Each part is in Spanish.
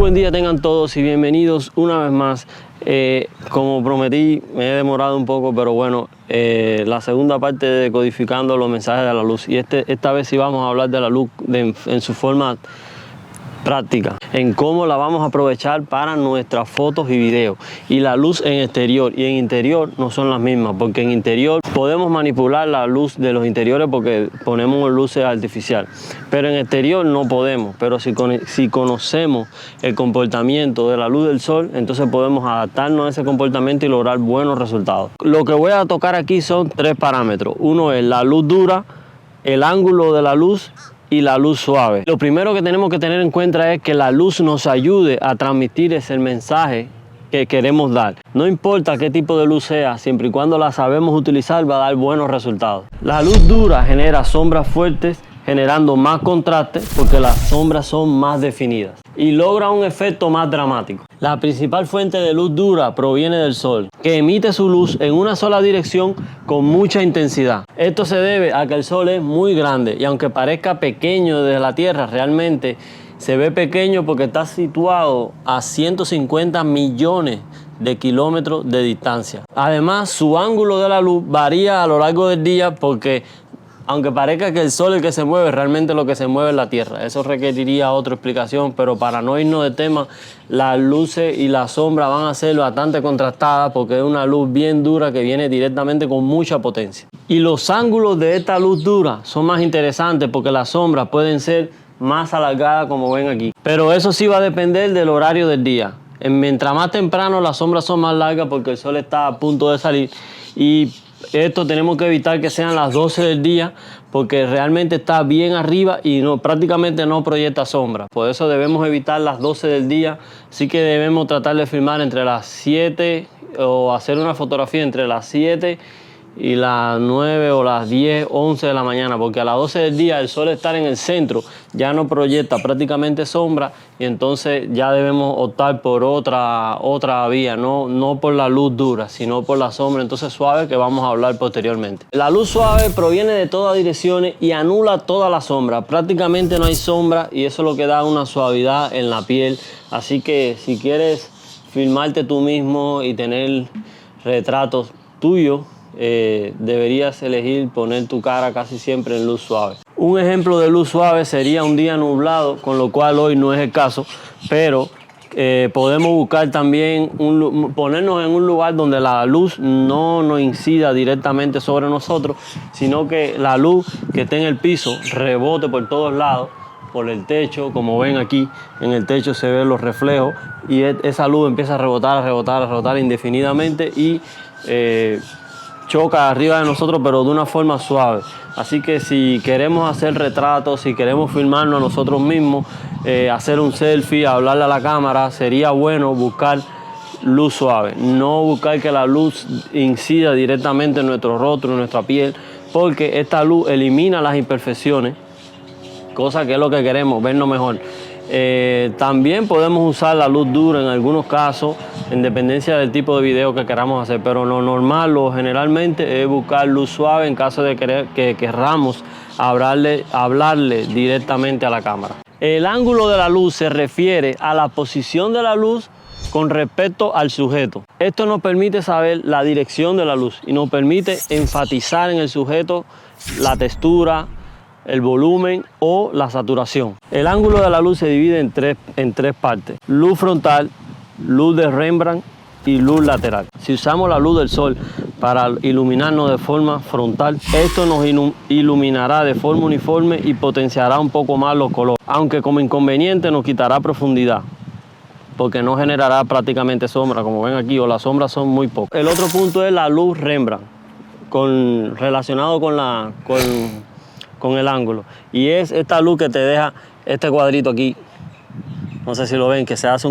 buen día tengan todos y bienvenidos una vez más. Como prometí, me he demorado un poco, pero bueno, la segunda parte de codificando los mensajes de la luz. Y esta vez sí vamos a hablar de la luz en su forma práctica, en cómo la vamos a aprovechar para nuestras fotos y videos. Y la luz en exterior y en interior no son las mismas, porque en interior podemos manipular la luz de los interiores porque ponemos luces artificiales, pero en exterior no podemos. Pero si conocemos el comportamiento de la luz del sol, entonces podemos adaptarnos a ese comportamiento y lograr buenos resultados. Lo que voy a tocar aquí son tres parámetros. Uno es la luz dura, el ángulo de la luz y la luz suave. Lo primero que tenemos que tener en cuenta es que la luz nos ayude a transmitir ese mensaje que queremos dar. No importa qué tipo de luz sea, siempre y cuando la sabemos utilizar, va a dar buenos resultados. La luz dura genera sombras fuertes, generando más contraste porque las sombras son más definidas y logra un efecto más dramático. La principal fuente de luz dura proviene del sol, que emite su luz en una sola dirección con mucha intensidad. Esto se debe a que el sol es muy grande y aunque parezca pequeño desde la Tierra, realmente se ve pequeño porque está situado a 150 millones de kilómetros de distancia. Además, su ángulo de la luz varía a lo largo del día porque aunque parezca que el sol es el que se mueve, realmente lo que se mueve es la Tierra. Eso requeriría otra explicación, pero para no irnos de tema, las luces y las sombras van a ser bastante contrastadas porque es una luz bien dura que viene directamente con mucha potencia. Y los ángulos de esta luz dura son más interesantes porque las sombras pueden ser más alargadas como ven aquí. Pero eso sí va a depender del horario del día. Mientras más temprano las sombras son más largas porque el sol está a punto de salir y esto tenemos que evitar que sean las 12 del día porque realmente está bien arriba y prácticamente no proyecta sombra. Por eso debemos evitar las 12 del día. Así que debemos tratar de filmar entre las 7 o hacer una fotografía entre las 7 y las 9 o las 10, 11 de la mañana, porque a las 12 del día el sol estar en el centro ya no proyecta prácticamente sombra y entonces ya debemos optar por otra vía, no por la luz dura, sino por la sombra entonces suave que vamos a hablar posteriormente. La luz suave proviene de todas direcciones y anula toda la sombra, prácticamente no hay sombra y eso es lo que da una suavidad en la piel. Así que si quieres filmarte tú mismo y tener retratos tuyos, deberías elegir poner tu cara casi siempre en luz suave. Un ejemplo de luz suave sería un día nublado, con lo cual hoy no es el caso, pero podemos buscar también ponernos en un lugar donde la luz no nos incida directamente sobre nosotros, sino que la luz que esté en el piso rebote por todos lados, por el techo. Como ven aquí en el techo se ven los reflejos y esa luz empieza a rebotar indefinidamente y choca arriba de nosotros, pero de una forma suave. Así que si queremos hacer retratos, si queremos filmarnos a nosotros mismos, hacer un selfie, hablarle a la cámara, sería bueno buscar luz suave. No buscar que la luz incida directamente en nuestro rostro, en nuestra piel, porque esta luz elimina las imperfecciones, cosa que es lo que queremos, vernos mejor. También podemos usar la luz dura en algunos casos, en dependencia del tipo de video que queramos hacer, pero lo normal o generalmente es buscar luz suave en caso de que querramos hablarle directamente a la cámara. El ángulo de la luz se refiere a la posición de la luz con respecto al sujeto. Esto nos permite saber la dirección de la luz y nos permite enfatizar en el sujeto la textura, el volumen o la saturación. El ángulo de la luz se divide en tres partes: luz frontal, luz de Rembrandt y luz lateral. Si usamos la luz del sol para iluminarnos de forma frontal, esto nos iluminará de forma uniforme y potenciará un poco más los colores, aunque como inconveniente nos quitará profundidad porque no generará prácticamente sombra, como ven aquí, o las sombras son muy pocas. El otro punto es la luz Rembrandt, relacionado con el ángulo, y es esta luz que te deja este cuadrito aquí. No sé si lo ven, que se hace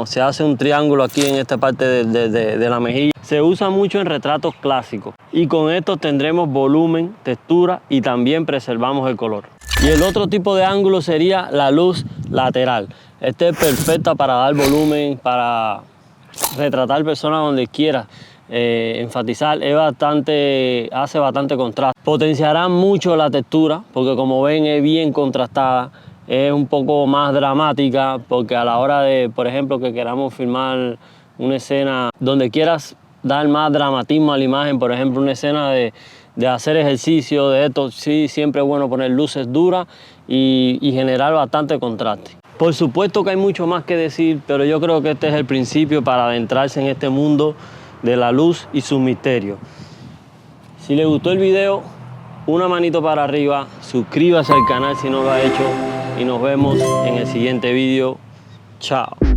se hace un triángulo aquí en esta parte de la mejilla. Se usa mucho en retratos clásicos y con esto tendremos volumen, textura y también preservamos el color. Y el otro tipo de ángulo sería la luz lateral. Este es perfecta para dar volumen, para retratar personas donde quiera. Enfatizar, hace bastante contraste. Potenciará mucho la textura porque como ven es bien contrastada. es un poco más dramática, porque a la hora de, por ejemplo, que queramos filmar una escena donde quieras dar más dramatismo a la imagen, por ejemplo, una escena de hacer ejercicio, de esto, sí, siempre es bueno poner luces duras y generar bastante contraste. Por supuesto que hay mucho más que decir, pero yo creo que este es el principio para adentrarse en este mundo de la luz y sus misterios. Si les gustó el video, una manito para arriba, suscríbase al canal si no lo ha hecho y nos vemos en el siguiente video. Chao.